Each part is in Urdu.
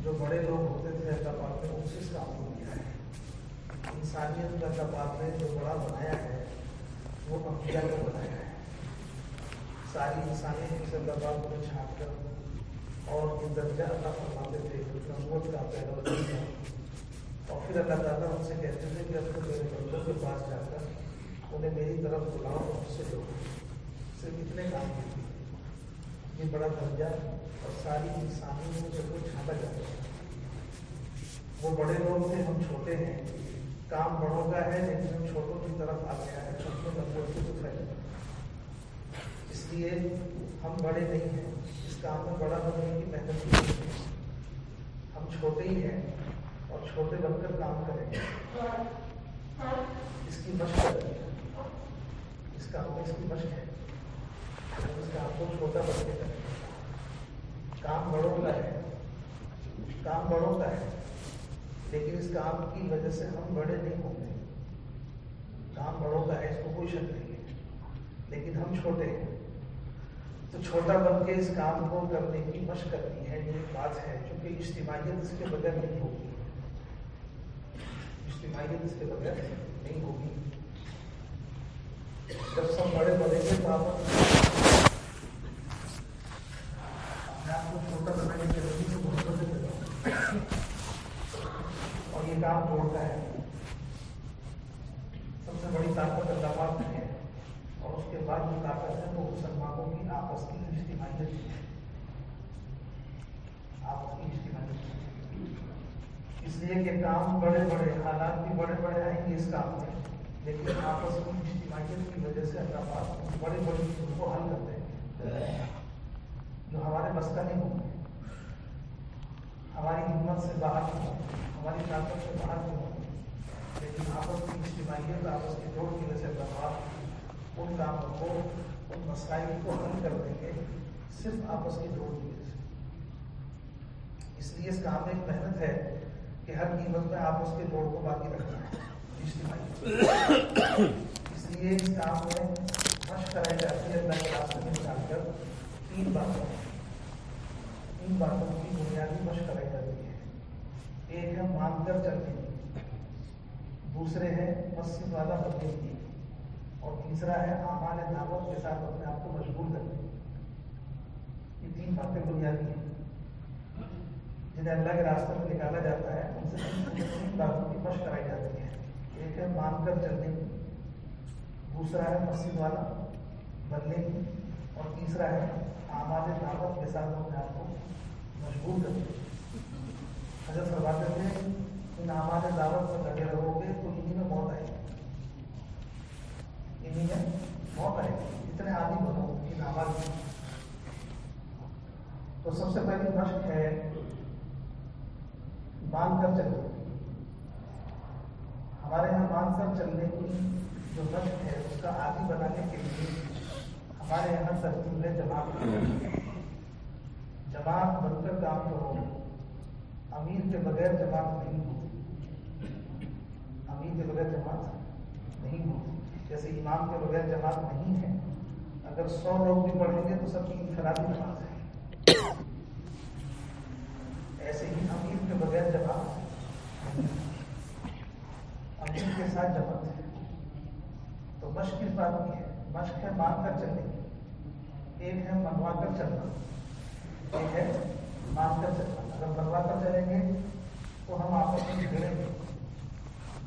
جو بڑے لوگ ہوتے تھے اللہ پاک نے ان سے اس کام کو کیا ہے. انسانیت کا اللہ پاک نے جو بڑا بنایا ہے وہ انبیاء کو بنایا ہے. ساری انسانیت سے اللہ پاک کو چھانٹ کر اور یہ درجہ اللہ فرماتے تھے نبوت کا پہلا درجہ. اور پھر اللہ تعالیٰ ان سے کہتے تھے کہ اپنے میرے بندوں کے پاس جا کر انہیں میری طرف بلاؤ اور مجھ سے لو. صرف اتنے کام کیے. یہ بڑا درجہ اور ساری انسانیت میں جب کوئی چھانٹا جاتا ہے. وہ بڑے لوگ تھے, ہم چھوٹے ہیں. کام بڑوں کا ہے لیکن ہم چھوٹوں کی طرف آ گیا ہے. چھوٹوں نبوت کو پھیلے. اس لیے ہم بڑے نہیں ہیں. اس کام میں بڑا بننے کی محنت نہیں ہے. ہم چھوٹے ہی ہیں اور چھوٹے بن کر کام کریں گے. اس کی مشق کریں گے. اس کام میں اس کی مشق ہے. اس کام کو چھوٹا بن کے کریں گے. کام بڑوں کا ہے. کام بڑوں کا ہے لیکن اس کام کی وجہ سے ہم بڑے نہیں ہوں گے. کام بڑوں کا ہے, اس کو کوئی شک نہیں ہے, لیکن ہم چھوٹے ہیں. تو چھوٹا بن کے اس کام کو کرنے کی مشق کرنی ہے. یہ بات ہے کیونکہ اجتماعیت اس کے بغیر نہیں ہوگی. اجتماعیت اس کے بغیر نہیں ہوگی. جب سب بڑے بڑے کے اپنے آپ کو چھوٹا بنانے کی ضروری تو بہت بڑے بڑے اور یہ کام توڑتا ہے. سب سے بڑی طاقت اللہ پاک میں ہے اور اس کے بعد جو طاقت ہے وہ مسلمانوں کی آپس کی اجتماعیت ہے. آپس کی اجتماعیت ہے. اس لیے کہ کام بڑے بڑے, حالات بھی بڑے بڑے آئیں گے اس کام میں, لیکن آپس کی اجتماعیت کی وجہ سے اللہ پاک بڑے بڑی چیزوں کو حل کرتے ہیں جو ہمارے بس کا نہیں ہوگا. ہماری ہمت سے باہر نہیں ہوگی, ہماری طاقت سے باہر نہیں ہوگی, لیکن آپس کی اجتماعیت, آپس کے جوڑ کی وجہ سے اللہ پاک ان کاموں کو, ان مسائل کو حل کر دیں گے صرف آپس کی جوڑ کی وجہ سے. اس لیے اس کام میں ایک محنت ہے کہ ہر قیمت میں آپس کے جوڑ کو باقی رکھنا ہے, اجتماعی. اس لیے اس کام میں مشق کرائی جاتی ہے اللہ کے راستے میں نکال کر. تین باتوں کی بنیادی مشق کرائی جاتی ہے. ایک ہے مان کر چلنے کی, دوسرے ہے مسجد والا بننے کی, اور تیسرا ہے اعمال دعوت کے ساتھ اپنے آپ کو مشغول کرنے کی. یہ تین باتیں بنیادی ہیں جنہیں اللہ کے راستے میں نکالا جاتا ہے. ان سے تین باتوں کی مشق کرائی جاتی ہے. ایک ہے مان کر چلنے کی, دوسرا ہے مسجد والا بننے کی, اور تیسرا ہے اعمال دعوت کے ساتھ اپنے آپ کو مشغول کرنے کی. حضرت فرماتے تھے ان اعمال دعوت میں لگے رہو گے تو انہیں میں موت آئے گی. انہیں میں موت آئے گی. اتنے عادی بنو ان اعمال کی. تو سب سے پہلی مشق ہے مان کر چلنے. ہمارے یہاں مان کر چلنے کی جو مشق ہے اس کا عادی بنانے کے لیے ہمارے یہاں ترتیب ہے جماعت. جماعت بن کر کام کرو. امیر کے بغیر جماعت نہیں ہوتی. امیر کے بغیر جماعت نہیں ہوتی. جیسے امام کے بغیر جماعت نہیں ہے. اگر 100 لوگ بھی پڑھیں گے تو سب کی انفرادی جماعت ہے. ایسے ہی امیر کے بغیر جماعت نہیں ہے. امیر کے ساتھ جماعت ہے. تو مشق کس بات کی ہے؟ مشق ہے مان کر چلنے کی. ایک ہے منوا کر چلنا, ایک ہے مان کر چلنا. اگر منوا کر چلیں گے تو ہم آپس میں جڑیں گے.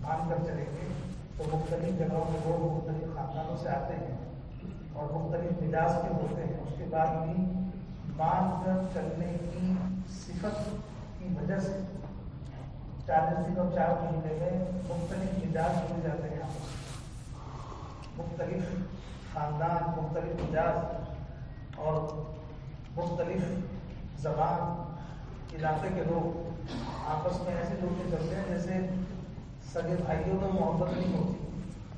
مان کر چلیں گے تو مختلف جگہوں کے لوگ مختلف خاندانوں سے آتے ہیں اور مختلف مزاج کے ہوتے ہیں. اس کے بعد بھی مان کر چلنے کی صفت کی وجہ سے 40 دن اور 4 مہینے میں مختلف مزاج مل جاتے ہیں. مختلف خاندان, مختلف مزاج اور مختلف زبان علاقے کے لوگ آپس میں ایسے جڑ کے چلتے ہیں جیسے سگے بھائیوں میں محبت نہیں ہوتی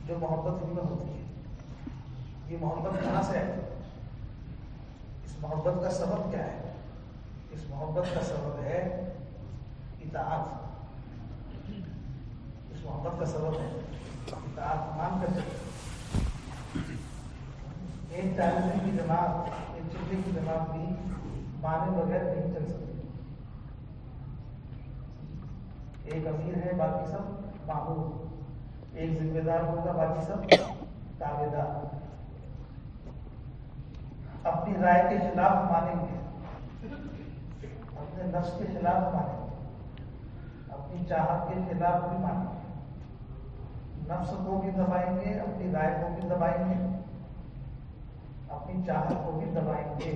جو محبت ان میں ہوتی ہے. یہ محبت کہاں سے ہے؟ اس محبت کا سبب کیا ہے؟ اس محبت کا سبب ہے اطاعت. اس محبت کا سبب ہے اطاعت. مان کر چلتے. ایک تعلیم کی جماعت, ایک چلے کی جماعت بھی مانے بغیر نہیں چل سکتی. ایک امیر ہے، باقی سب مامور، ایک ذمہ دار ہوگا، باقی سب تابع دار۔ اپنی رائے کے خلاف مانیں گے، اپنے نفس کے خلاف مانیں گے، اپنی چاہت کے خلاف بھی مانیں گے، نفس کو بھی دبائیں گے، اپنی رائے کو بھی دبائیں گے، اپنی چاہت کو بھی دبائیں گے۔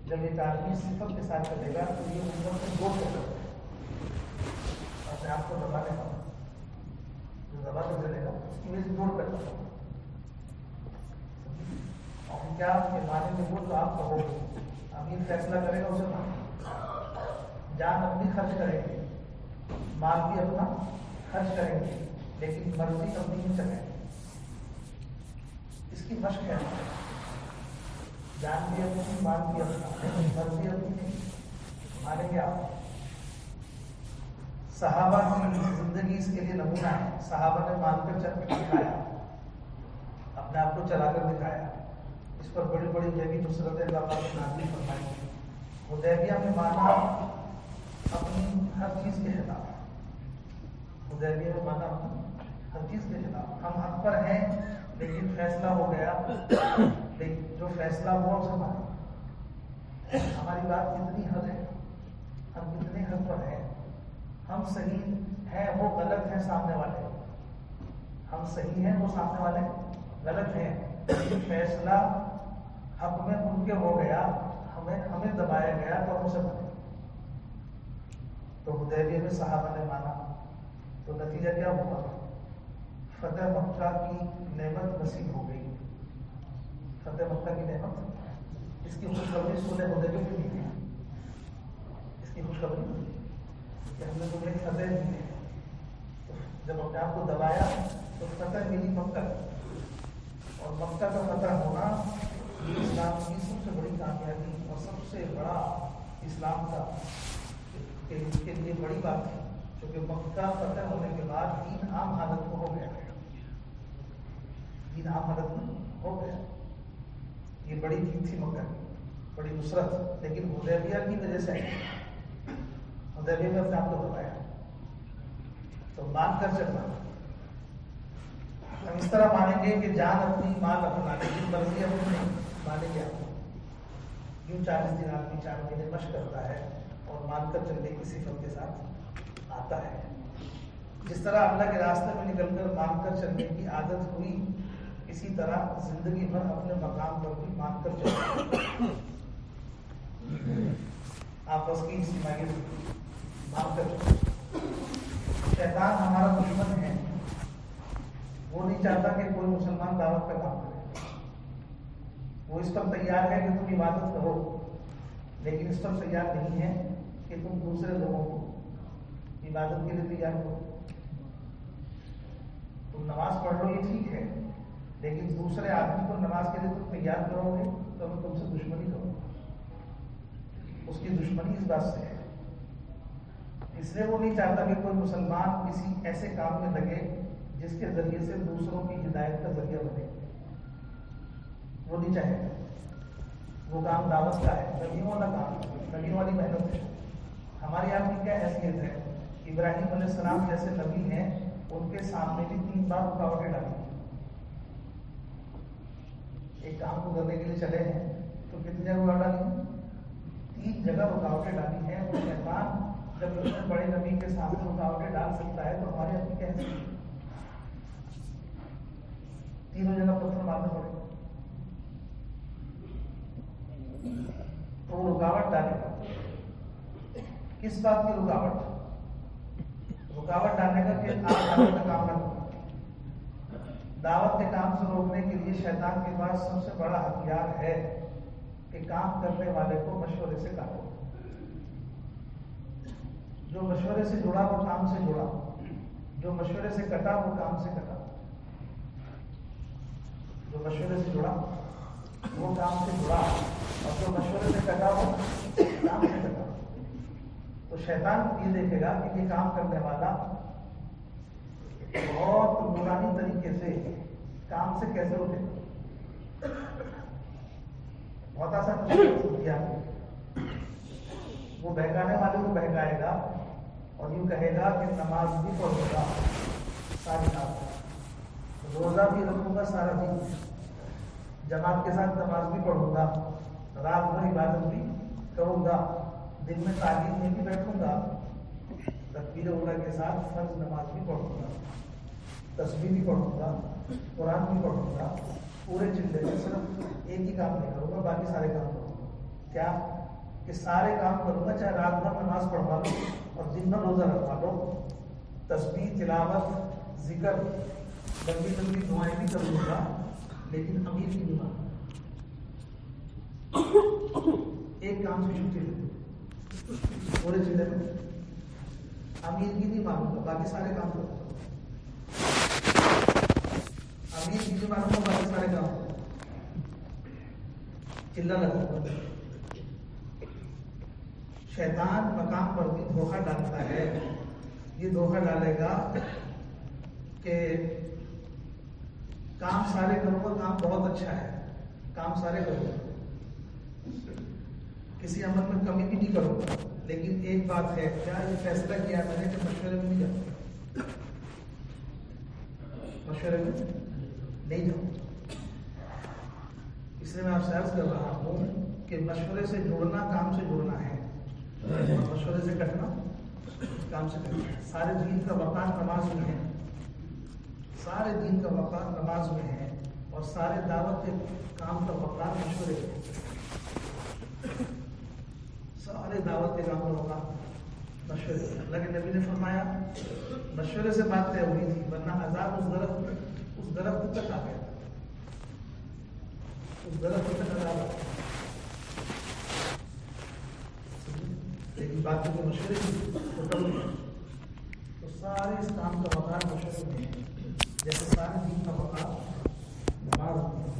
جب ایک آدمی صفت کے ساتھ چلے گا تو یہ اوپر سے دو چلے گا، اپنے آپ کو دبانے والا جو دبا کر چلے گا اس کی وجہ سے جوڑ کر چلے گا۔ اور کیا کہ مانیں گے وہ تو آپ کہو گے، امیر فیصلہ کرے گا اسے مانیں گے، جان اپنی خرچ کریں گے، مال بھی اپنا خرچ کریں گے، لیکن مرضی اپنی ہی چلیں گے۔ اس کی مشق ہے، جان بھی اپنی، مال بھی اپنا، مرضی اپنی، مانیں گے آپ۔ صحابہ کی زندگی اس کے لیے نمونہ ہے۔ صحابہ نے مان کر چل کر دکھایا، اپنے آپ کو چلا کر دکھایا، اس پر بڑی بڑی جگہ نصرت اللہ پاک نے نازل فرمائی۔ حدیبیہ میں مانا اپنی ہر چیز کے خلاف، حدیبیہ میں مانا اپنی ہر چیز کے خلاف۔ ہم حق پر ہیں لیکن فیصلہ ہو گیا، لیکن جو فیصلہ ہوا اسے مانیں۔ ہماری بات کتنی حد ہے، ہم کتنے حد پر ہیں، ہم صحیح ہیں وہ غلط ہیں سامنے والے، ہم صحیح ہیں وہ سامنے والے غلط ہیں، لیکن فیصلہ حق میں ان کے ہو گیا، ہمیں دبایا گیا تو ہم اسے مانے۔ تو حدیبیہ میں صحابہ نے مانا تو نتیجہ کیا ہوا؟ فتح مکہ کی نعمت نصیب ہو گئی۔ فتح مکہ کی نعمت، اس کی خوشخبری صلح حدیبیہ میں ملی ہے، اس کی خوشخبری کہ ہم نے تمہیں فتح دی ہے۔ جب اپنے آپ کو دبایا تو فتح ملی مکہ، اور مکہ کا فتح ہونا یہ اسلام کی سب سے بڑی کامیابی اور سب سے بڑا اسلام کا کہ اس کے لیے بڑی بات ہے، کیونکہ مکہ فتح ہونے کے بعد دین عام حالت میں ہو گیا، دین عام حالت میں ہو گیا۔ یہ بڑی جیت تھی مکہ کی، بڑی نصرت، لیکن حدیبیہ کی وجہ سے حدیبیہ میں اپنے آپ کو دبایا۔ تو مان کر چلنا، ہم اس طرح مانیں گے کہ جان اپنی، مال اپنا، لیکن مرضی اپنی نہیں مانیں گے آپ۔ یوں 40 دن آدمی 4 مہینے مشق کرتا ہے اور مان کر چلنے کی صفت کے ساتھ آتا ہے۔ جس طرح اللہ کے راستے میں نکل کر مان کر چلنے کی عادت ہوئی، اسی طرح زندگی بھر اپنے مقام پر بھی مان کر چلے۔ آپس کی اجتماعیت مان کر چلے۔ شیطان ہمارا دشمن ہے، وہ نہیں چاہتا کہ کوئی مسلمان دعوت کا کام کرے، وہ اس پر تیار ہے کہ تم عبادت کرو، لیکن اس پر تیار نہیں ہے کہ تم دوسرے لوگوں کو عبادت کے لیے تیار کرو۔ تم نماز پڑھ لو یہ ٹھیک ہے، لیکن دوسرے آدمی کو نماز کے لیے تم تیار کرو گے تو میں تم سے دشمنی کروں گا۔ اس کی دشمنی اس بات سے ہے، اس لیے وہ نہیں چاہتا کہ کوئی مسلمان کسی ایسے کام میں لگے جس کے ذریعے سے دوسروں کی ہدایت کا ذریعہ بنے، وہ نہیں چاہے گا۔ وہ کام دعوت کا ہے، نبیوں والا کام، نبیوں والی محنت ہے۔ ہماری آپ کی کیا حیثیت ہے؟ ابراہیم علیہ السلام جیسے نبی ہیں، ان کے سامنے بھی 3 بار رکاوٹیں ڈالی۔ ایک کام کو کرنے کے لیے چلے ہیں تو کتنی جگہ رکاوٹ ڈالی؟ 3 جگہ رکاوٹیں ڈالی ہیں۔ وہ شیطان جب اتنے بڑے نبی کے سامنے رکاوٹیں ڈال سکتا ہے تو ہماری اپنی کیا حیثیت؟ 3 جگہ پتھر مارنا پڑے گا تو وہ رکاوٹ ڈالے گا۔ کس بات کی رکاوٹ؟ رکاوٹ ڈالنے کا کہ آپ دعوت کا کام نہ کرو۔ دعوت کے کام سے روکنے کے لیے شیطان کے پاس سب سے بڑا ہتھیار ہے کہ کام کرنے والے کو مشورے سے کاٹو۔ جو مشورے سے جڑا وہ کام سے جڑا، جو مشورے سے کٹا وہ کام سے کٹا۔ جو مشورے سے جڑا وہ کام سے جڑا، اور جو مشورے سے کٹا وہ کام سے کٹا۔ تو شیطان یہ دیکھے گا کہ یہ کام کرنے والا بہت نورانی طریقے سے کام سے کیسے روکے گا۔ بہت آسان دیا، وہ بہکانے والے کو بہکائے گا اور یوں کہے گا کہ نماز بھی پڑھوں گا ساری رات، روزہ بھی رکھوں گا سارا دن، جماعت کے ساتھ نماز بھی پڑھوں گا، رات بھر عبادت بھی کروں گا، دن میں تعلیم میں بھی بیٹھوں گا، تکبیر اولیٰ کے ساتھ فرض نماز بھی پڑھوں گا، تسبیح بھی پڑھوں گا، قرآن بھی پڑھوں گا، پورے چلے میں صرف ایک ہی کام نہیں کروں گا، باقی سارے کام کروں گا۔ کیا کہ سارے کام کروں گا، چاہے رات بھر نماز پڑھوا لو اور دن بھر روزہ رکھوا لو، تسبیح، تلاوت، ذکر، لمبی لمبی دعائیں بھی کروں گا، لیکن امیر کی نہیں مانوں گا۔ ایک کام سے چھٹی لوں پورے چلے میں، امیر کی نہیں مانوں گا، باقی سارے کام کروں گا۔ امیر کی نہیں مانوں گا، باقی سارے کام کروں گا، چلا لگوں گا۔ شیطان مقام پر بھی دھوکہ ڈالتا ہے، یہ دھوکہ ڈالے گا کہ کام سارے کروں گا، کام بہت اچھا ہے، کام سارے کروں گا، کسی عمل میں کمی بھی نہیں کروں گا، لیکن ایک بات ہے، کیا یہ فیصلہ کیا میں نے کہ مشورے میں نہیں جاؤں، مشورے میں نہیں جاؤں۔ اس لیے میں آپ سے عرض کر رہا ہوں کہ مشورے سے جڑنا کام سے جڑنا ہے، مشورے سے کٹنا کام سے کٹنا ہے۔ سارے دین کا وقار نماز میں ہے، سارے دین کا وقار نماز میں ہے، اور سارے دعوت کے کام کا وقار مشورے میں ہے، سارے دعوت کے کام کا وقار مشورے میں۔ اللہ کے نبی نے فرمایا مشورے سے بات طے ہوئی تھی، ورنہ عذاب اس درخت تک آ گیا، اس درخت تک عذاب آ گیا، لیکن بات جو مشورے کی تو سارے اس کام کا وقار مشورے میں ہے، جیسے سارے دین کا وقار نماز میں ہے۔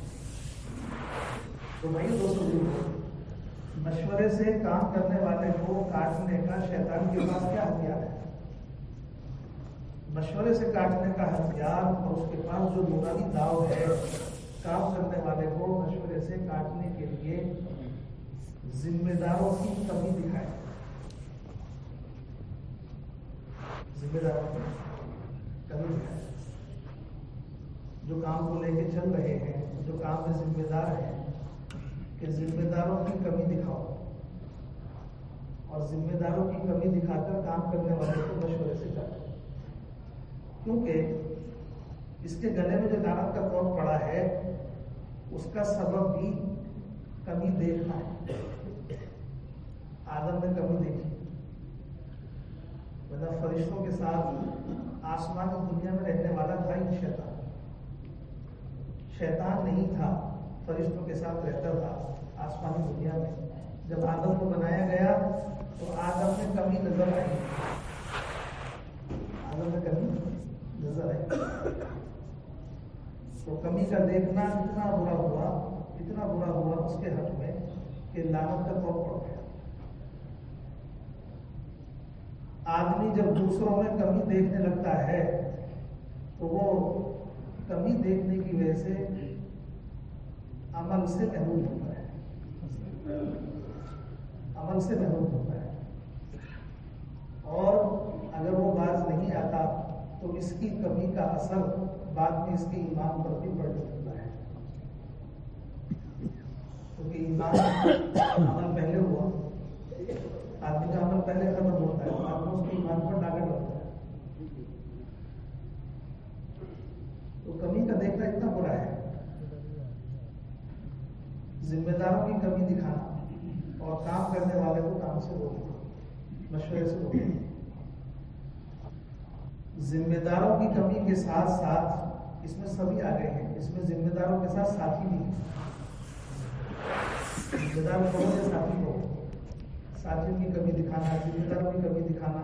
تو بھائی دوستوں، مشورے سے کام کرنے والے کو کاٹنے کا شیطان کے پاس کیا ہتھیار ہے؟ مشورے سے کاٹنے کا ہتھیار اور اس کے پاس جو نورانی داؤ ہے، کام کرنے والے کو مشورے سے کاٹنے کے لیے ذمہ داروں کی کمی دکھائے، ذمہ داروں کی کمی دکھائے، جو کام کو لے کے چل رہے ہیں، جو کام میں ذمہ دار ہیں، کہ ذمہ داروں کی کمی دکھاؤ، اور ذمہ داروں کی کمی دکھا کر کام کرنے والے کو مشورے سے کاٹو، کیونکہ اس کے گلے میں جو لعنت کا کوڑ پڑا ہے اس کا سبب بھی کمی دیکھنا ہے۔ آدم نے کمی دیکھی، مطلب فرشتوں کے ساتھ آسمانی دنیا میں رہنے والا تھا ہی شیطان، شیطان نہیں تھا، فرشتوں کے ساتھ رہتا تھا آسمانی دنیا میں۔ جب آدم کو بنایا گیا تو آدم میں کمی نظر آئی، آدم میں کمی نظر آئی، تو کمی کا دیکھنا اتنا برا ہوا، اتنا برا ہوا اس کے حق میں کہ لعنت کا توڑ پڑ گیا۔ آدمی جب دوسروں میں کمی دیکھنے لگتا ہے تو وہ کمی دیکھنے کی وجہ سے عمل سے محروم ہوتا ہے، عمل سے محروم ہوتا ہے، اور اگر وہ باز نہیں آتا تو اس کی کمی کا اثر بعد میں اس کے ایمان پر بھی پڑ سکتا ہے، کیونکہ ایمان عمل پہلے ہوا، آدمی کا عمل پہلے ختم ہوتا ہے، بعد میں اس کے ایمان پر ڈاکٹ ہوتا ہے۔ تو کمی کا دیکھنا اتنا برا ہے، ذمہ داروں کی کمی دکھانا اور کام کرنے والے کو کام سے روکنا، مشورے سے روکنا۔ ذمہ داروں کی کمی کے ساتھ ساتھ اس میں سبھی آ گئے ہیں، اس میں ذمہ داروں کے ساتھ ساتھی بھی ہیں، ذمہ دار کو یا ساتھی کو، ساتھیوں کی کمی دکھانا، ذمہ داروں کی کمی دکھانا،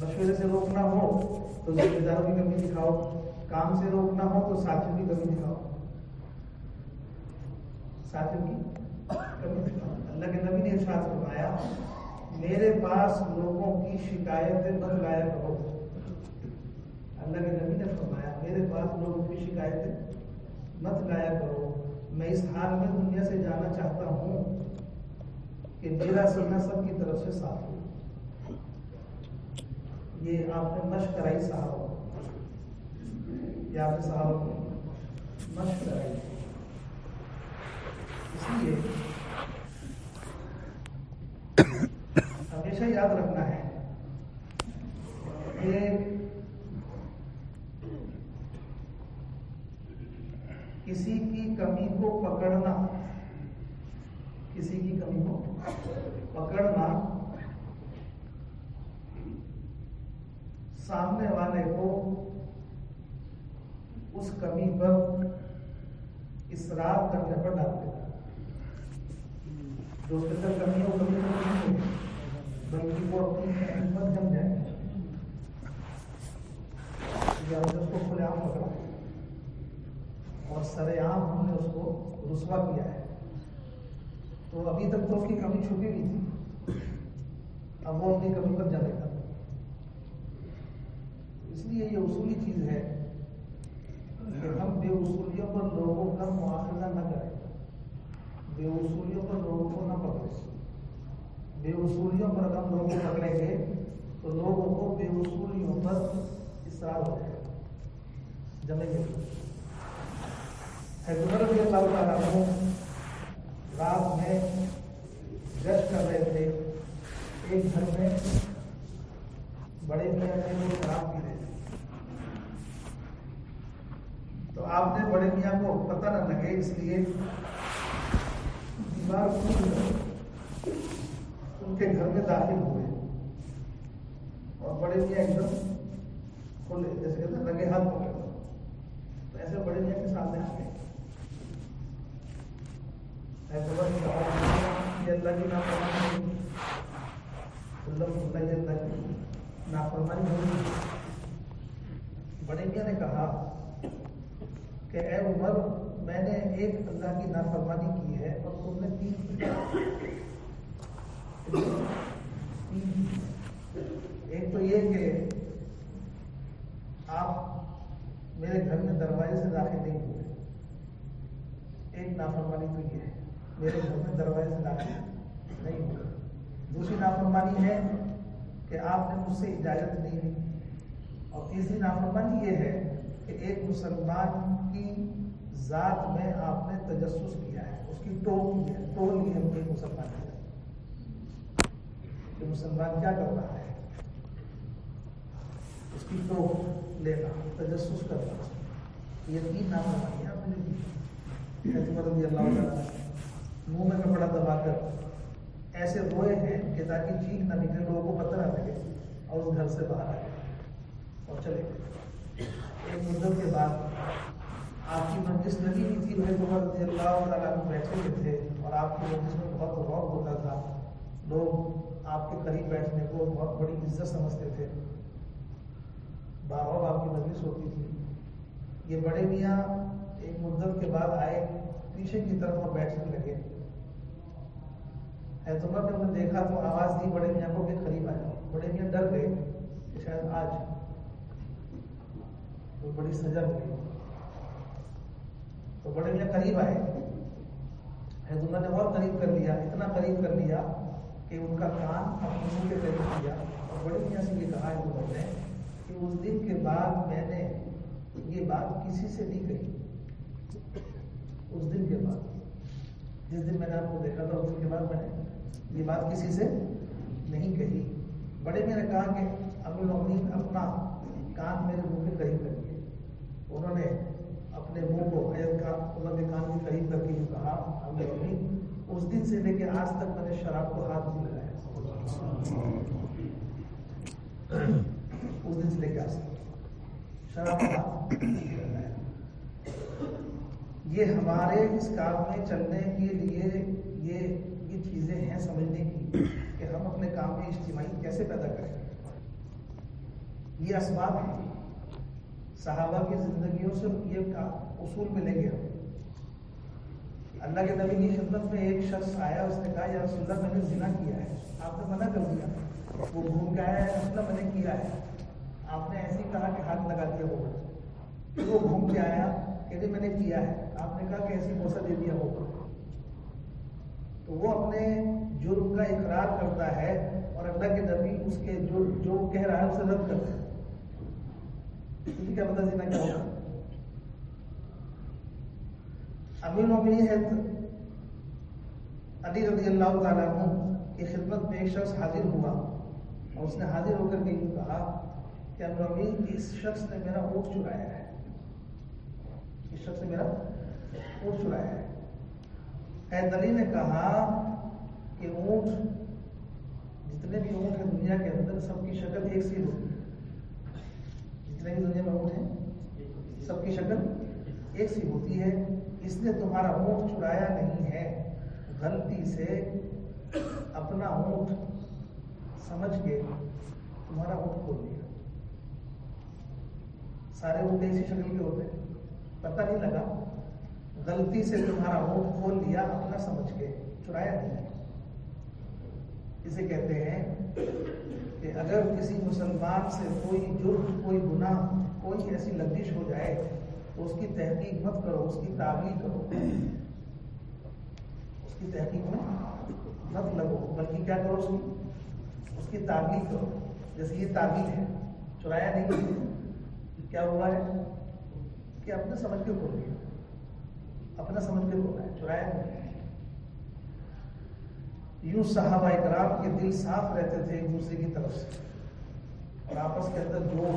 مشورے سے روکنا ہو تو ذمہ داروں کی کمی دکھاؤ، کام سے روکنا ہو تو ساتھیوں کی کمی دکھاؤ، ساتھیوں کی کمی دکھاؤ۔ اللہ کے نبی نے ارشاد فرمایا میرے پاس لوگوں کی شکایتیں مت لایا کرو، اللہ کے نبی نے فرمایا میرے پاس لوگوں کی شکایتیں مت لایا کرو، میں اس حال میں دنیا سے جانا چاہتا ہوں کہ میرا سینہ سب کی طرف سے صاف ہو، یہ آپ نے مشق کرائی صحابہ کو، یہ آپ نے صحابہ کو مشق کرائی. اس لیے ہمیشہ یاد رکھنا ہے کہ کسی کی کمی کو پکڑنا، کسی کی کمی کو پکڑنا سامنے والے کو اس کمی پر اصرار کرنے پر ڈال دیتا. جو اس کے اندر کمی ہے وہ کمی نہیں ہے، بلکہ وہ اپنی ہمت جم جائے گا. یا ہم نے اس کو کھلے عام پکڑا اور سر عام ہم نے اس کو رسوا کیا ہے، تو ابھی تک تو اس کی کمی چھپی ہوئی تھی، اب وہ اپنی کمی پر جمے گا. اس لیے یہ اصولی چیز ہے کہ ہم بے اصولیوں پر لوگوں کا مواخذہ نہ کریں، بے اصولیوں پر لوگوں کو نہ پکڑیں. بے اصولیوں پر اگر ہم لوگوں کو پکڑیں گے تو لوگوں کو بے اصولیوں پر اصرار ہو جائے گا، جمیں گے. حضرت رضی اللہ تعالیٰ عنہ رات میں گشت کر رہے تھے. ایک گھر میں بڑے میاں تھے، وہ شراب پی رہے تھے. تو آپ نے بڑے میاں کو پتہ نہ لگے اس لیے دیوار کھول کر ان کے گھر میں داخل ہوئے اور بڑے میاں ایک دم کھلے، جیسے کہتے ہیں لگے ہاتھ پکڑ، تو ایسے بڑے میاں کے سامنے آ گئے. یہ اللہ کی نافرمانی، اللہ کی نافرمانی ہوئی. بڑے میاں نے کہا کہ اے عمر، میں نے ایک اللہ کی نافرمانی کی ہے اور تم نے تین. ایک تو یہ کہ آپ میرے گھر میں دروازے سے داخل نہیں ہوئے، ایک نافرمانی تو یہ ہے میرے گھر میں دروازے سے داخل نہیں ہوئے. دوسری نافرمانی ہے کہ آپ نے مجھ سے اجازت نہیں لی. اور تیسری نافرمانی یہ ہے کہ ایک مسلمان کی ذات میں آپ نے تجسس کیا ہے، اس کی ٹول لی ہے ایک مسلمان کی کہ مسلمان کیا کر رہا ہے، اس کی ٹول لینا، تجسس کرنا. یہ تین نافرمانی آپ نے کی. رضی اللہ تعالیٰ منہ میں کپڑا دبا کر ایسے روئے ہیں کہ تاکہ چیخ نہ نکلے، لوگوں کو پتہ نہ لگے، اور اس گھر سے باہر آئے اور چلے گئے. ایک مدت کے بعد آپ کی مجلس لگی ہوئی تھی، عمر رضی اللہ تعالیٰ عنہ بیٹھے ہوئے تھے اور آپ کی مجلس میں بہت غور ہوتا تھا. لوگ آپ کے قریب بیٹھنے کو بہت بڑی عزت سمجھتے تھے، باہر آپ کی مجلس ہوتی تھی. یہ بڑے میاں ایک مدت کے بعد آئے، پیچھے کی طرف اور بیٹھنے لگے. عمر نے انہیں دیکھا تو آواز دی بڑے میاں کو کہ قریب آئے. بڑے میاں ڈر گئے کہ شاید آج تو بڑی سزا ملی. تو بڑے میاں قریب آئے. عمر نے اور قریب کر لیا، اتنا قریب کر لیا کہ ان کا کان اپنے منہ کے قریب کیا اور بڑے میاں سے یہ کہا عمر نے کہ اس دن کے بعد میں نے یہ بات کسی سے نہیں کہی. اس دن کے بعد، جس دن میں نے آپ کو دیکھا تھا، اس دن کے بعد میں نے یہ بات کسی سے نہیں کہی. بڑے میاں نے کہا کہ ابو المؤمنین اپنا کان میرے منہ کے قریب کریے. انہوں نے اپنے منہ کو عمر کے کان کے قریب کر کے یوں کہا، ابو المؤمنین اس دن سے لے کے آج تک میں نے شراب کو ہاتھ نہیں لگایا. اس دن سے لے کے آج تک شراب کو ہاتھ نہیں لگایا. یہ ہمارے اس کام میں چلنے کے لیے یہ چیزیں ہیں سمجھنے کی کہ ہم اپنے کام میں اجتماعی کیسے پیدا کریں. یہ اسباب ہیں. صحابہ کی زندگیوں سے یہ اصول ملیں گے ہم. اللہ کے نبی کی خدمت میں ایک شخص آیا، اس نے کہا یا رسول اللہ میں نے زنا کیا ہے. آپ نے منع کر دیا. وہ گھوم کے آیا ہے، رسول اللہ میں نے کیا ہے. آپ نے ایسے ہی کہا کہ ہاتھ لگا دیا ہوگا. پھر وہ گھوم کے آیا کہ میں نے کیا ہے. آپ نے کہا کہ ایسی بوسہ دے دیا ہوگا. تو وہ اپنے جرم کا اقرار کرتا ہے اور اللہ کے نبی اس کے جو کہہ رہا ہے اسے رد کرتے ہیں. تجھے کیا پتا زنا کیا ہوگا؟ امیر المومنین ہے علی رضی اللہ تعالیٰ عنہ کی خدمت میں ایک شخص حاضر ہوا اور اس نے حاضر ہو کر کے یوں کہا کہ امیر المومنین اس شخص نے میرا اونٹ چرایا ہے. اس شخص نے میرا اونٹ چرایا ہے. حضرت علی نے کہا کہ اونٹ، جتنے بھی اونٹ ہیں دنیا کے اندر سب کی شکل ایک سی ہوتی ہے. جتنے بھی دنیا میں اونٹ ہیں سب کی شکل ایک سی ہوتی ہے. اس نے تمہارا اونٹ چرایا نہیں ہے، غلطی سے اپنا اونٹ سمجھ کے تمہارا اونٹ کھول لیا. سارے اونٹ ایسی شکل کے ہوتے ہیں، پتہ نہیں لگا، غلطی سے تمہارا اونٹ کھول لیا اپنا سمجھ کے، چرایا نہیں. اسے کہتے ہیں کہ اگر کسی مسلمان سے کوئی جرم، کوئی گناہ، کوئی ایسی لغزش ہو جائے تو اس کی تحقیق مت کرو، اس کی تعویل کرو. اس کی تحقیق میں مت لگو، بلکہ کیا کرو، اس کی تعویل کرو. جیسے یہ تعویل ہے، چرایا نہیں، کیا ہوا ہے کہ اپنے سمجھ کے کھول لیا، اپنا سمجھ کے کھولا ہے، چرایا نہیں. یوں صحابہ اکرام کے دل صاف رہتے تھے ایک دوسرے کی طرف سے، اور آپس کے اندر جو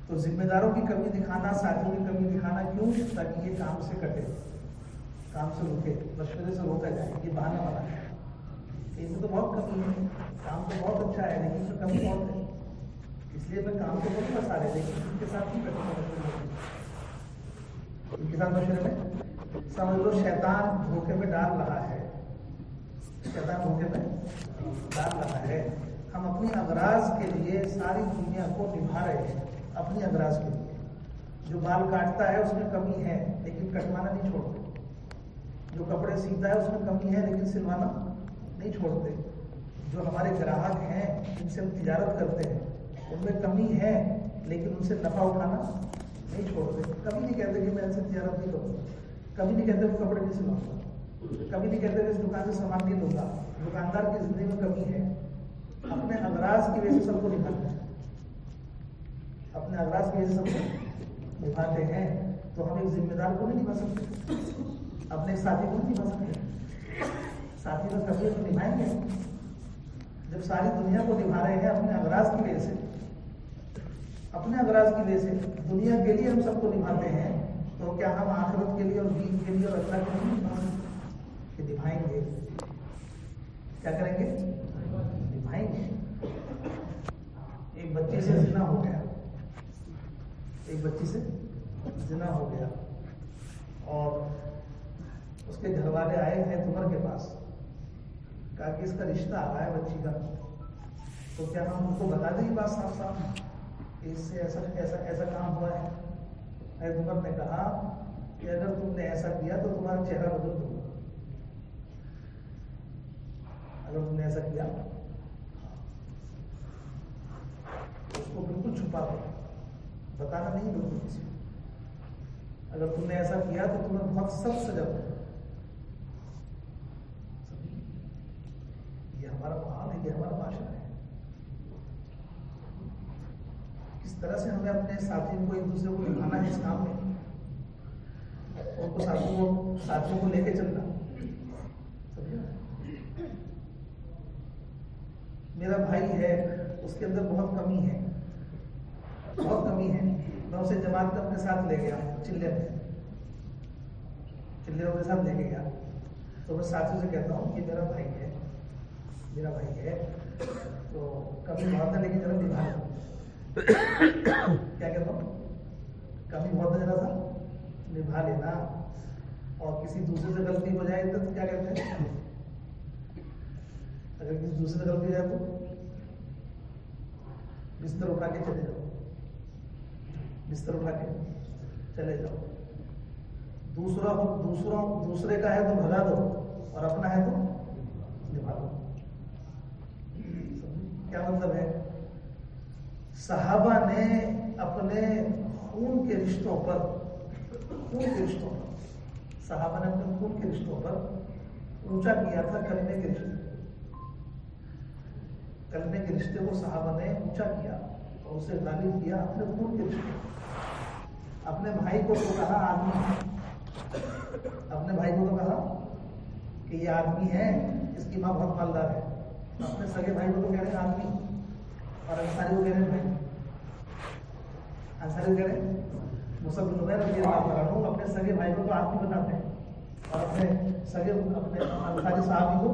تو ذمہ داروں کی کمی دکھانا، ساتھیوں کی کمی دکھانا کیوں؟ تاکہ یہ کام سے کٹے، کام سے روکے، مشورے سے روکا جائے. یہ بہانہ بنا ہے، اس میں تو بہت کمی ہے، کام تو بہت اچھا ہے لیکن اس میں کمی بہت ہے، اس لیے میں کام کو بہت پسا رہے لیکن ان کے ساتھ نہیں کرتا. ان کے ساتھ مشورے میں سمجھ لو شیطان دھوکے میں ڈال رہا ہے، شیطان دھوکے میں ڈال رہا ہے. ہم اپنی اغراض کے لیے ساری دنیا کو نبھا رہے ہیں، اپنی اغراض کے لیے. جو بال کاٹتا ہے اس میں کمی ہے لیکن کٹوانا نہیں چھوڑتے. جو کپڑے سیتا ہے اس میں کمی ہے لیکن سلوانا نہیں چھوڑتے. جو ہمارے گراہک ہیں جن سے ہم تجارت کرتے ہیں ان میں کمی ہے لیکن ان سے نفع اٹھانا نہیں چھوڑتے. کبھی نہیں کہتے کہ میں ان سے تجارت نہیں کروں گا، کبھی نہیں کہتے وہ کپڑے نہیں سلواؤں گا، کبھی نہیں کہتے کہ اس دکان سے سامان نہیں لوں گا. دکاندار کی زندگی میں کمی ہے، اپنے اغراض کی وجہ سے سب کو نبھاتے ہیں، اپنے اغراض کی وجہ سے سب کو نبھاتے ہیں. تو ہم ایک ذمہ دار کو نہیں نبھا سکتے، اپنے ساتھی کو نہیں نبھا سکتے. ساتھی کا کبھی تو نبھائیں گے جب ساری دنیا کو نبھا رہے ہیں اپنے اغراض کی وجہ سے. اپنے اغراض کی وجہ سے دنیا کے لیے ہم سب کو نبھاتے ہیں، تو کیا ہم آخرت کے لیے اور دین کے لیے اور اللہ کے لیے نبھا سکتے؟ کہ نبھائیں گے. کیا کریں گے؟ نبھائیں گے. ایک بچی سے زنا ہو گیا، ایک بچی سے زنا ہو گیا اور اس کے گھر والے آئے ہیں تمہر کے پاس، کہا کہ اس کا رشتہ آ رہا ہے بچی کا، تو کیا ہم ان کو بتا دیں بات صاف صاف کہ اس سے ایسا ایسا ایسا کام ہوا ہے؟ عمر نے کہا کہ اگر تم نے ایسا کیا تو تمہارا چہرہ بدل دوں گا. اگر تم نے ایسا کیا اس کو بالکل چھپا دو، بتانا نہیں بالکل کسی کو. اگر تم نے ایسا کیا تو تمہیں بہت سخت سزا دوں گا. یہ ہمارا ماحول ہے، یہ ہمارا معاشرہ ہے. کس طرح سے ہمیں اپنے ساتھیوں کو ایک دوسرے کو نبھانا ہے اس کام میں، ان کو ساتھیوں کو لے کے چلنا. میرا بھائی ہے، اس کے اندر بہت کمی ہے، بہت کمی ہے. میں اسے جماعت میں اپنے ساتھ لے گیا، چلے کے ساتھ لے کے گیا تو میں ساتھیوں سے کہتا ہوں کہ میرا بھائی ہے، میرا بھائی ہے تو کمی بہت ہے لیکن ذرا نبھا لینا. کیا کہتا ہوں؟ کمی بہت ہے، ذرا سا نبھا لینا. اور کسی دوسرے سے غلطی ہو جائے تو کیا کہتے ہیں؟ اگر کسی دوسرے سے غلطی ہو جائے تو بستر اٹھا کے چلے جاؤ، بستر اٹھا کے چلے جاؤ. دوسرے کا ہے تو بھگا دو اور اپنا ہے تو نبھا دو. کیا مطلب ہے؟ صحابہ نے اپنے خون کے رشتوں پر صحابہ نے اپنے خون کے رشتوں پر اونچا کیا تھا کلمے کے رشتے، کلمے کے رشتے کو صحابہ نے اونچا کیا اور اسے غالب کیا اپنے خون کے رشتے۔ اپنے بھائی کو تو کہا آدمی ہے، اپنے بھائی کو تو کہا کہ یہ آدمی ہے، اس کی ماں بہت مالدار ہے۔ اپنے سگے بھائی کو تو کہہ رہے ہیں آدمی، اور انصاری کو کہہ رہے ہیں بھائی، انصاری کو کہہ رہے ہیں مصعب بن عمیر رضی اللہ عنہ اپنے سگے بھائی کو تو آدمی بتاتے ہیں، اور اپنے سگے اپنے انصاری صحابی کو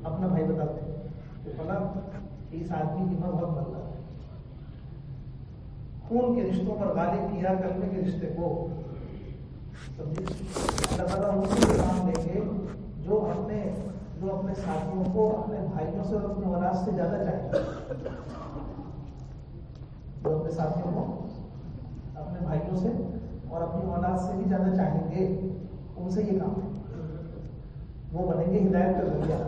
اپنا بھائی بتاتے ہیں۔ تو پتا کہ اس آدمی کی ماں بہت مالدار ہے۔ خون کے رشتوں پر غالب کیا کلمے کے رشتے کو۔ اللہ تعالیٰ اسی کے کام لیں گے جو اپنے ساتھیوں کو اپنے بھائیوں سے اور اپنی اولاد سے زیادہ چاہیں گے، جو اپنے ساتھیوں کو اپنے بھائیوں سے اور اپنی اولاد سے بھی زیادہ چاہیں گے، ان سے یہ کام ہے۔ وہ بنیں گے ہدایت کا ذریعہ،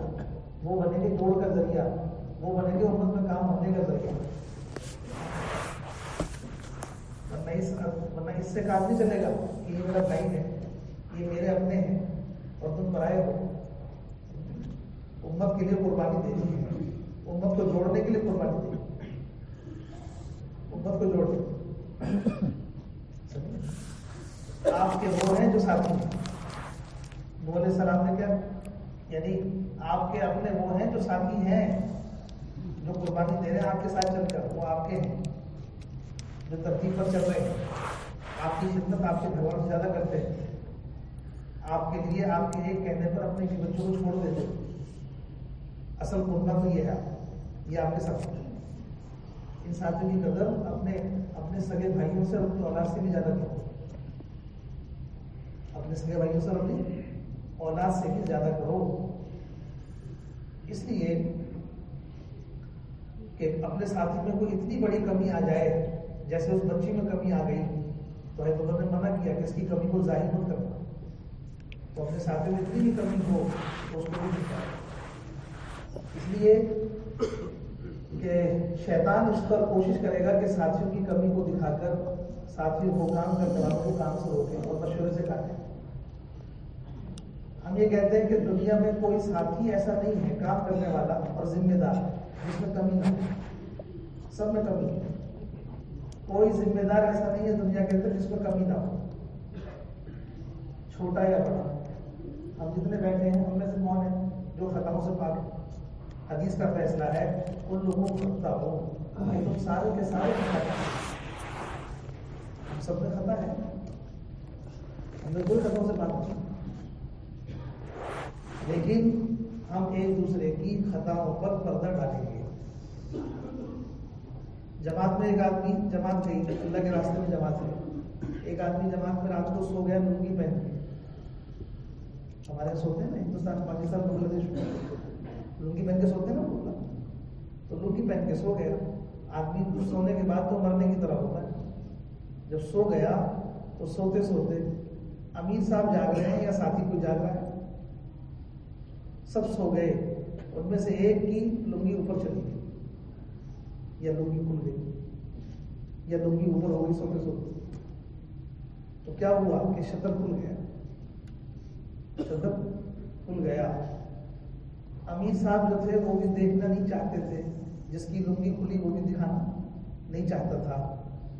وہ بنیں گے جوڑ کا ذریعہ، وہ بنیں گے امت میں کام ہونے کا ذریعہ۔ ورنہ اس سے کام نہیں چلے گا کہ یہ میرا بھائی ہے، یہ میرے اپنے ہیں اور تم پرائے ہو۔ امت کے لیے قربانی دینی ہے، امت کو جوڑنے کے لیے قربانی دینی ہے، امت کو جوڑنے۔ آپ کے وہ ہیں جو ساتھی ہیں، نوح علیہ السلام نے کیا، یعنی آپ کے اپنے وہ ہیں جو ساتھی ہیں، جو قربانی دے رہے ہیں آپ کے ساتھ چل کر، وہ آپ کے ہیں جو ترتیب پر چل رہے ہیں، آپ کی خدمت آپ کے گھر والوں سے زیادہ کرتے ہیں، آپ کے لیے آپ کے ایک کہنے پر اپنے بچوں کو چھوڑ دیتے ہیں۔ اصل قربت تو یہ ہے، یہ آپ کے ساتھ ان ساتھیوں کی قدر اپنے سگے بھائیوں سے اور اپنی اولاد سے بھی زیادہ کرو، اپنے سگے بھائیوں سے اور اپنی اولاد سے بھی زیادہ کرو۔ اس لیے کہ اپنے ساتھی میں کوئی اتنی بڑی کمی آ جائے جیسے اس بچی میں کمی آ گئی تو حضرت نے منع کیا کہ اس کی کمی کو ظاہر مت کرنا، تو اپنے ساتھی میں اتنی بھی کمی ہو تو اس کو بھی دکھائے۔ اس لیے کہ شیطان اس پر کوشش کرے گا کہ ساتھیوں کی کمی کو دکھا کر ساتھیوں کو کام کرنے والوں کو کام سے روکیں اور مشورے سے کاٹیں۔ ہم یہ کہتے ہیں کہ دنیا میں کوئی ساتھی ایسا نہیں ہے کام کرنے والا اور ذمہ دار جس میں کمی نہ ہو، سب میں کمی ہے۔ کوئی ذمہ دار ایسا نہیں ہے دنیا کے اندر جس میں کمی نہ ہو، چھوٹا یا بڑا۔ ہم جتنے بیٹھے ہیں ان میں سے کون ہے جو خطاؤں سے پاک ہے؟ حدیث کا فیصلہ ہے ان لوگوں کو خطا ہو کہ تم سارے کے سارے خطا کرتے، ہم سب میں خطا ہے، ہم نے کوئی خطاؤں سے پاک نہیں، لیکن ہم ایک دوسرے کی خطاؤں پر پردہ ڈالیں گے۔ جماعت میں ایک آدمی جماعت گئی، اللہ کے راستے میں جماعت ہے، ایک آدمی جماعت میں رات کو سو گیا لنگی پہن کے، ہمارے سوتے ہیں نا ہندوستان پاکستان بنگلہ دیش میں لنگی پہن کے سوتے ہیں نا، تو لنگی پہن کے سو گیا آدمی۔ سونے کے بعد تو مرنے کی طرح ہوتا ہے، جب سو گیا تو سوتے سوتے امیر صاحب جاگ رہے ہیں یا ساتھی کوئی جاگ رہا ہے، سب سو گئے، ان میں سے ایک کی لنگی اوپر چلی گئی یا لنگی کھل گئی یا لنگی اوپر ہو گئی سوتے سوتے، تو کیا ہوا کہ شطر کھل گیا، شطر کھل گیا۔ امیر صاحب جو تھے وہ بھی دیکھنا نہیں چاہتے تھے، جس کی لنگی کھلی وہ بھی دکھانا نہیں چاہتا تھا۔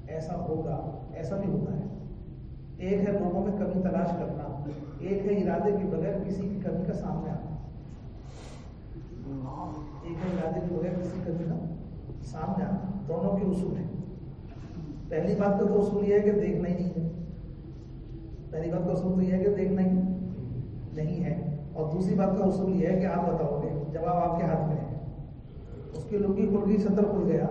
ایسا ہوگا، ایسا بھی ہوتا ہے۔ ایک ہے لوگوں میں کمی تلاش کرنا، ایک ہے ارادے کے بغیر کسی کی کمی کا سامنے آنا، ایک ہے ارادے کے بغیر کسی کمی کا سامنے آنا، دونوں کے اصول ہیں۔ پہلی بات کا تو اصول یہ ہے کہ دیکھنا ہی نہیں ہے، پہلی بات کا اصول تو یہ ہے کہ دیکھنا ہی نہیں ہے، اور دوسری بات کا اصول یہ ہے کہ آپ بتاؤ گے، جواب آپ کے ہاتھ میں ہے۔ اس کی لنگی کھل گئی، چھتر کھل گیا،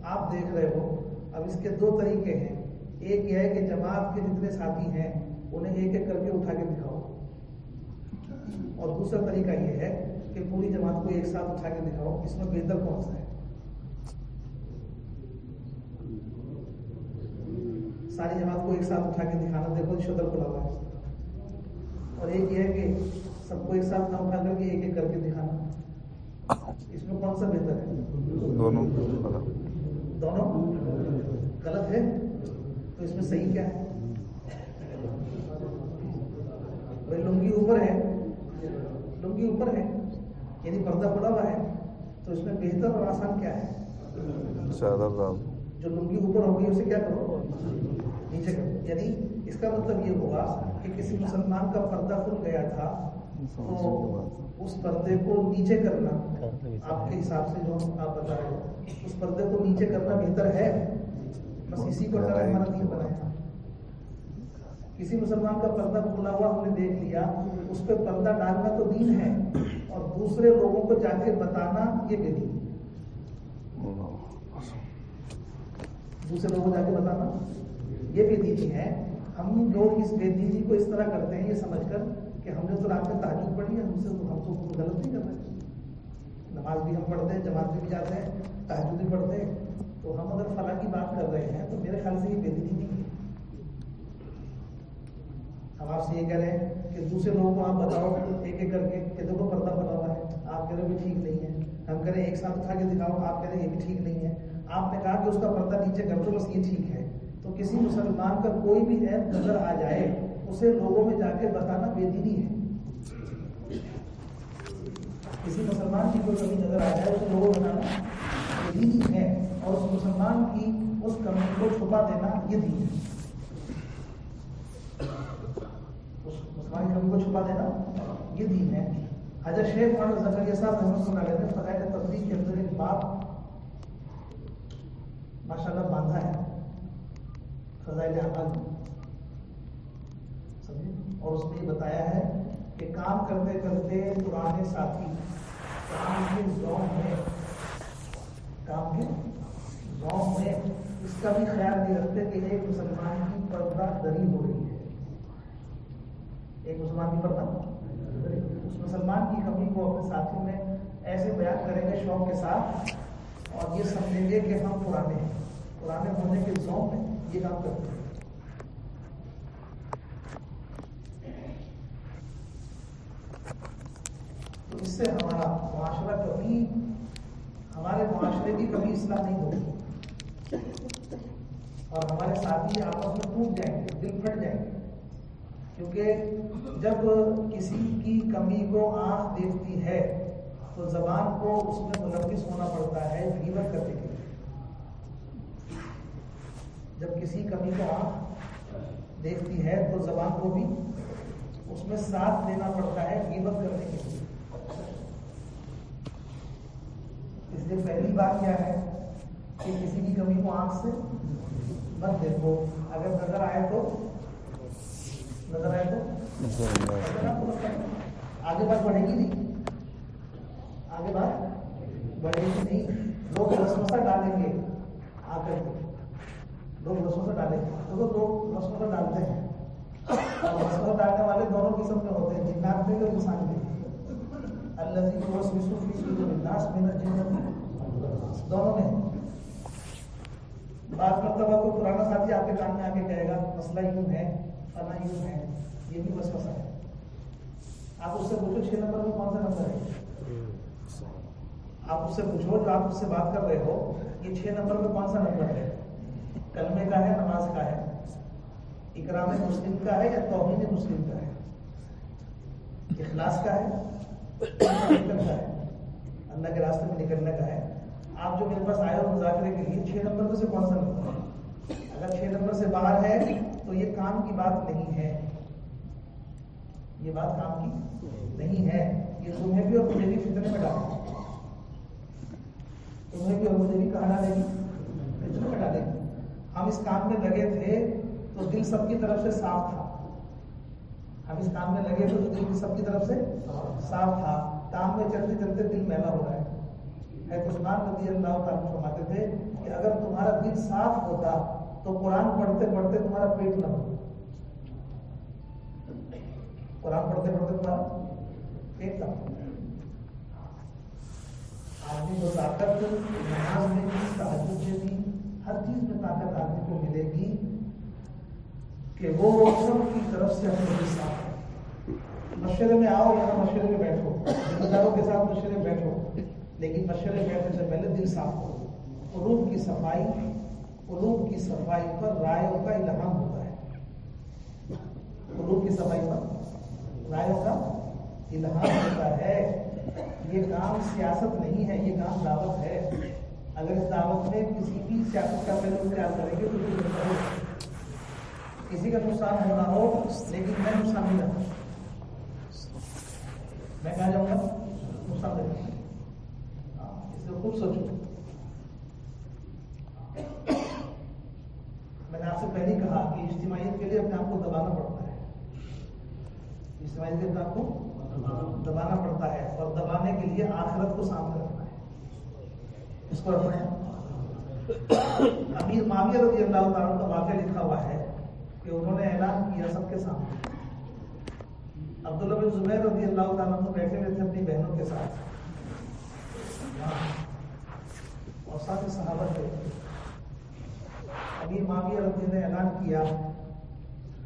آپ دیکھ رہے ہو۔ اب اس کے دو طریقے ہیں، ایک یہ ہے کہ جماعت کے جتنے ساتھی ہیں انہیں ایک ایک کر کے اٹھا کے دکھاؤ، اور دوسرا طریقہ یہ ہے کہ پوری جماعت کو ایک ساتھ اٹھا کے دکھاؤ۔ اس میں بہتر کون سا ہے؟ ساری جماعت کو ایک ساتھ اٹھا کے دکھانا، دیکھو شطر کھلا ہوا ہے، اور ایک یہ ہے کہ سب کو ایک ساتھ نہ اٹھا کر کے ایک ایک کر کے دکھانا، اس میں کون سا بہتر ہے؟ دونوں غلط ہے، تو اس میں صحیح کیا ہے؟ لنگی اوپر ہے، لنگی اوپر ہے یعنی پردہ کھلا ہوا ہے، تو اس میں بہتر اور آسان کیا ہے؟ جو لنگی اوپر ہوگی اسے کیا کرو؟ نیچے کرو. یعنی اس کا مطلب یہ ہوگا کہ کسی مسلمان کا پردہ کھل گیا تھا تو اس پردے کو نیچے کرنا آپ کے حساب سے جو آپ بتا رہے ہو اس پردے کو نیچے کرنا بہتر ہے. بس اسی کو ہمارا دین بنایا. کسی مسلمان کا پردہ کھلا ہوا ہم نے دیکھ لیا، اس پہ پردہ ڈالنا تو دین ہے، اور دوسرے لوگوں کو جا کے بتانا یہ بے دین. دوسرے لوگوں کو جا کے بتانا یہ بے دینی ہے. ہم لوگ اس بے دینی کو اس طرح کرتے ہیں یہ سمجھ کر کہ ہم نے تو رات میں تہجد پڑھی ہے، ہم تو غلط نہیں کر رہے. نماز بھی ہم پڑھتے ہیں، جماعت میں بھی جاتے ہیں، تہجد بھی پڑھتے ہیں، تو ہم اگر فلاں کی بات کر رہے ہیں تو میرے خیال سے یہ بے دینی نہیں ہے. ہم آپ سے یہ کہہ رہے ہیں کہ دوسرے لوگوں کو آپ بتاؤ ایک ایک کر کے کہ دیکھو پردہ بنا ہوا ہے، آپ کہہ رہے بھی ٹھیک نہیں ہے. ہم کہہ رہے ہیں ایک ساتھ اٹھا کے دکھاؤ، آپ کہہ رہے ہیں یہ بھی ٹھیک نہیں ہے. آپ نے کہا کہ اس کا پردہ نیچے کر دو بس یہ ٹھیک ہے. تو کسی مسلمان کا کوئی بھی عیب نظر آ جائے اسے لوگوں میں جا کے بتانا بے دینی ہے. کسی مسلمان کی کوئی کمی نظر آ جائے اسے لوگوں کو بتانا بے دینی ہے، اور اس مسلمان کی اس کمی کو چھپا دینا یہ دین ہے. اس مسلمان کی کمی کو چھپا دینا یہ دین ہے. حضرت شیخ مولانا زکریا صاحب رحمۃ اللہ علیہ نے فضائل تبلیغ کے اندر ایک باب ماشاءاللہ باندھا ہے فضائل اعمال میں، سمجھے، اور اس میں یہ بتایا ہے کہ کام کرتے کرتے پرانے ساتھی کام کے ذوق میں اس کا بھی خیال نہیں رکھتے کہ ایک مسلمان کی پردہ دری ہو رہی ہے. ایک مسلمان کی پردہ اس مسلمان کی کمی کو اپنے ساتھیوں میں ایسے بیان کریں گے شوق کے ساتھ، اور یہ سمجھیں گے کہ ہم پرانے ہونے کے ذوق میں یہ کام کرتے ہیں. تو اس سے ہمارا معاشرہ کبھی، ہمارے معاشرے کی کبھی اصلاح نہیں ہوگی، اور ہمارے ساتھی آپس میں ٹوٹ جائیں گے، دل پھٹ جائیں گے. کیونکہ جب کسی کی کمی کو آنکھ دیکھتی ہے تو زبان کو اس میں ملوث ہونا پڑتا ہے غیبت کرنے کے لیے. جب کسی کمی کو آنکھ دیکھتی ہے تو زبان کو بھی اس میں ساتھ دینا پڑتا ہے غیبت کرنے کے لیے. اس لیے پہلی بات کیا ہے کہ کسی کی کمی کو آنکھ سے مت دیکھو. اگر نظر آئے تو آگے بات بڑھے گی نہیں، آگے بات بڑھے گی نہیں. لوگ وسوسہ ڈالیں گے آ کر کے، لوگ وسوسہ ڈالیں گے تو لوگ وسوسہ ڈالتے ہیں، اور وسوسہ ڈالنے والے دونوں قسم کے ہوتے ہیں، جنات میں اور انسان میں. الذی یوسوس فی صدور الناس من الجنۃ، دونوں میں. بعض مرتبہ کوئی پرانا ساتھی آپ کے کان میں آ کے کہے گا مسئلہ یوں ہے، فلاں یوں ہے، یہ بھی وسوسہ ہے. آپ اس سے پوچھو 6 نمبر میں کون سا نمبر ہے، آپ اس سے پوچھو جو آپ اس سے بات کر رہے ہو یہ 6 نمبر میں کون سا نمبر ہے، کلمے کا ہے، نماز کا ہے، اکرام مسلم کا ہے یا توہین مسلم کا ہے، اخلاص کا ہے، اللہ کے راستے میں نکلنے کا ہے. آپ جو میرے پاس آئے ہو مذاکرے کے لیے 6 نمبر میں سے کون سا نمبر ہے؟ اگر 6 نمبر سے باہر ہے تو یہ کام کی بات نہیں ہے، یہ بات کام کی نہیں ہے. یہ تمہیں بھی اور مجھے بھی فتنے میں ڈالے گی، تمہیں بھی اور مجھے بھی کہاں ڈالے گی، فتنے میں ڈالے گی. ہم اس کام میں لگے تھے تو دل سب کی طرف سے صاف تھا، ہم اس کام میں لگے تھے تو دل سب کی طرف سے صاف تھا. کام میں چلتے چلتے دل میلا ہو رہا ہے. عثمان رضی اللہ تعالیٰ فرماتے تھے کہ اگر تمہارا دل صاف ہوتا تو قرآن پڑھتے پڑھتے تمہارا پیٹ نہ ہوتا، قرآن پڑھتے پڑھتے تمہارا پیٹ نہ ہوتا. آدمی کو طاقت نماز میں بھی، تہجد میں بھی، ہر چیز میں طاقت آدمی کو ملے گی کہ وہ سب کی طرف سے اپنے دل صاف ہے. مشورے میں آؤ، یہاں مشورے میں بیٹھو، ذمہ داروں کے ساتھ مشورے میں بیٹھو، لیکن مشورے میں بیٹھنے سے پہلے دل صاف کرو. قلوب کی صفائی، قلوب کی صفائی پر رائےوں کا الہام ہوتا ہے. قلوب کی صفائی پر رائےوں کا الہام ہوتا ہے. یہ کام سیاست نہیں ہے، یہ کام دعوت ہے. اگر اس دعوت میں کسی بھی سیاست کا پہلو اختیار کریں گے تو کسی کا نقصان ہونا ہو، لیکن میں نقصان نہیں رہتا. میں کہاں جاؤں گا؟ نقصان دے. اس لیے خود سوچو. میں نے آپ سے پہلے ہی کہا کہ اجتماعیت کے لیے اپنے آپ کو دبانا پڑتا ہے. اجتماعیت کے لیے اپنے آپ کو دبانا پڑتا ہے، اور دبانے کے لیے آخرت کو سامنے رکھنا ہے. اس کو رکھنا ہے. امیر معاویہ رضی اللہ تعالیٰ کا واقعہ لکھا ہوا ہے کہ انہوں نے اعلان کیا سب کے سامنے. عبداللہ بن زبیر رضی اللہ تعالیٰ کو بیٹھے ہوئے تھے اپنی بہنوں کے ساتھ، اور ساتھ ہی صحابہ تھے. امیر معاویہ رضی نے اعلان کیا،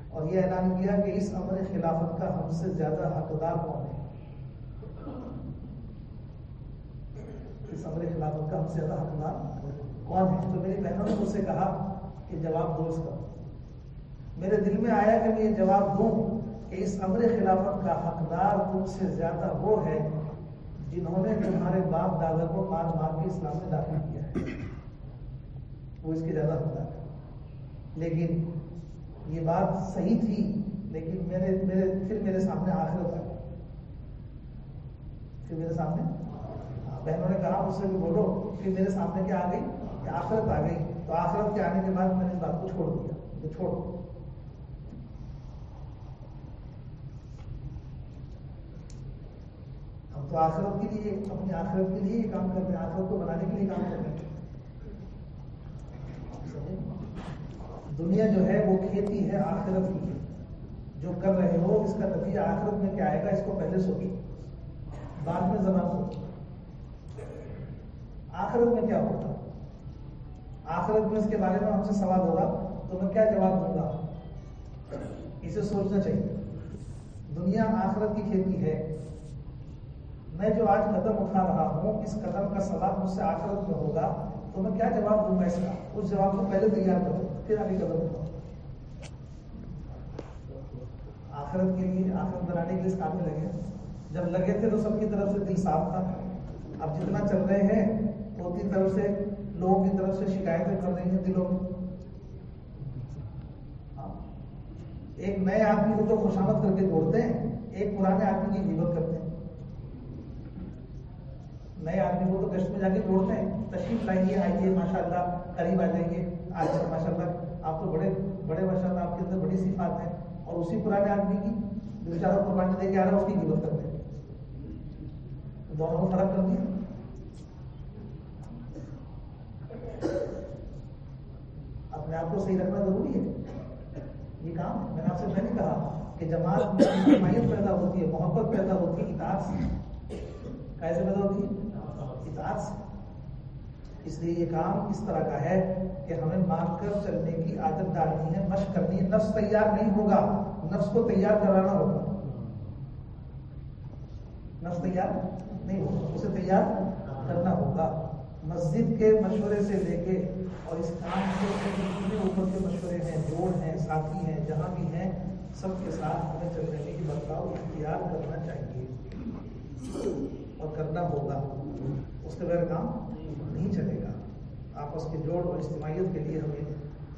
اور یہ اعلان کیا کہ اس امر خلافت کا ہم سے زیادہ حقدار کون ہے. اس امر خلافت کا ہم سے زیادہ حقدار کون ہے؟ تو میری بہنوں نے مجھ سے کہا کہ جواب دو اس کا. میرے دل میں آیا کہ میں یہ جواب دوں کہ اس امر خلافت کا حقدار تم سے زیادہ وہ ہے جنہوں نے تمہارے باپ دادا کو مار مار کے اسلام میں داخل کیا ہے. وہ اس کے زیادہ حقدار ہے. لیکن یہ بات صحیح تھی، لیکن پھر میرے سامنے آخرت آ گئی. پھر میرے سامنے بہنوں نے کہا مجھ سے بھی بولو. پھر میرے سامنے کیا آ گئی؟ کہ آخرت آ گئی. تو آخرت کے آنے کے بعد میں نے اس بات کو چھوڑ دیا کہ چھوڑو. ہم تو آخرت کے لیے، اپنی آخرت کے لیے یہ کام کرتے ہیں، آخرت کو بنانے کے لیے کام کرتے ہیں. دنیا جو ہے وہ کھیتی ہے آخرت کی. جو کر رہے ہو اس کا نتیجہ آخرت میں کیا آئے گا اس کو پہلے سوچو، بعد میں ذرا سوچو. آخرت میں کیا ہوگا؟ آخرت میں اس کے بارے میں ہم سے سوال ہوگا تو میں کیا جواب دوں گا؟ اسے سوچنا چاہیے. دنیا آخرت کی کھیتی ہے. میں جو آج قدم اٹھا رہا ہوں، اس قدم کا سوال مجھ سے آخرت میں ہوگا تو میں کیا جواب دوں گا اس کا؟ اس جواب کو پہلے تیار کرو، پھر آگے قدم اٹھاؤ. آخرت کے لیے، آخرت بنانے کے لیے اس کام میں لگے. جب لگے تھے تو سب کی طرف سے دل صاف تھا. اب جتنا چل رہے ہیں تو کی طرف سے، لوگوں کی طرف سے شکایتیں کر رہی ہیں دلوں میں. ایک نئے آدمی کو تو خوشامد کر کے جوڑتے ہیں، ایک پرانے آدمی کی غیبت کرتے ہیں. نئے آدمی کو تو گشت میں جا کے جوڑتے ہیں، تشریف لائیے، آئیے، ماشاء اللہ، قریب آ جائیے. اچھا ماشاء اللہ آپ تو بڑے ماشاء اللہ آپ کے اندر بڑی صفات ہیں. اور اسی پرانے آدمی کی جو بیچارہ قربانی دے کے آ رہا ہے اس کی غیبت کرتے ہیں. دونوں کو فرق کر دیا. اپنے آپ کو صحیح رکھنا ضروری ہے. یہ کام میں نے آپ سے پہلے کہا کہ جماعت میں اجتماعیت پیدا ہوتی ہے، محبت پیدا ہوتی ہے اطاعت سے. کیسے پیدا ہوتی ہے؟ اطاعت سے. اس لیے یہ کام اس طرح کا ہے کہ ہمیں مان کر چلنے کی عادت ڈالنی ہے، مشق کرنی ہے. نفس تیار نہیں ہوگا، نفس کو تیار کرانا ہوگا. نفس تیار نہیں ہوگا، اسے تیار کرنا ہوگا. مسجد کے مشورے سے لے کے اور اس کام کے جتنے اوپر کے مشورے ہیں، جوڑ ہیں، ساتھی ہیں، جہاں بھی ہیں، سب کے ساتھ ہمیں چلنے کی برتاؤ اختیار کرنا چاہیے اور کرنا ہوگا. اس کے بغیر کام نہیں چلے گا. آپس کے جوڑ اور اجتماعیت کے لیے ہمیں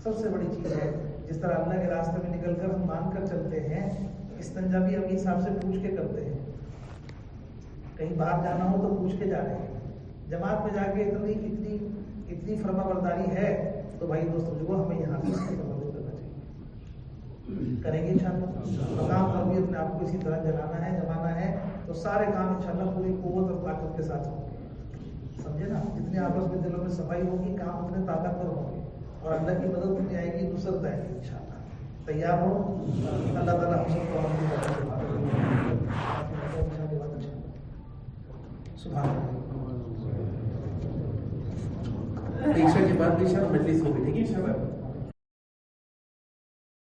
سب سے بڑی چیز ہے. جس طرح اللہ کے راستے میں نکل کر ہم مان کر چلتے ہیں، استنجا بھی امیر صاحب سے پوچھ کے کرتے ہیں. کہیں باہر جانا ہو تو پوچھ کے جا رہے ہیں. جماعت میں جا کے اتنی فرما برداری ہے تو بھائی دوست جو ہمیں یہاں سے اس کی تبدیل کرنا چاہیے. کریں گے انشاءاللہ. مقام پر بھی اپنے آپ کو اسی طرح جمانا ہے تو سارے کام انشاءاللہ پوری قوت اور طاقت کے ساتھ ہوں گے. سمجھے نا؟ جتنے آپس میں دلوں میں صفائی ہوگی کام اتنے طاقتور ہوں گے اور اللہ کی مدد اتنی آئے گی، نصرت آئے گی انشاءاللہ. تیار ہو؟ اللہ تعالیٰ ہم سب کو عشاء کے بعد مجلس ہوگی، ٹھیک ہے انشاءاللہ.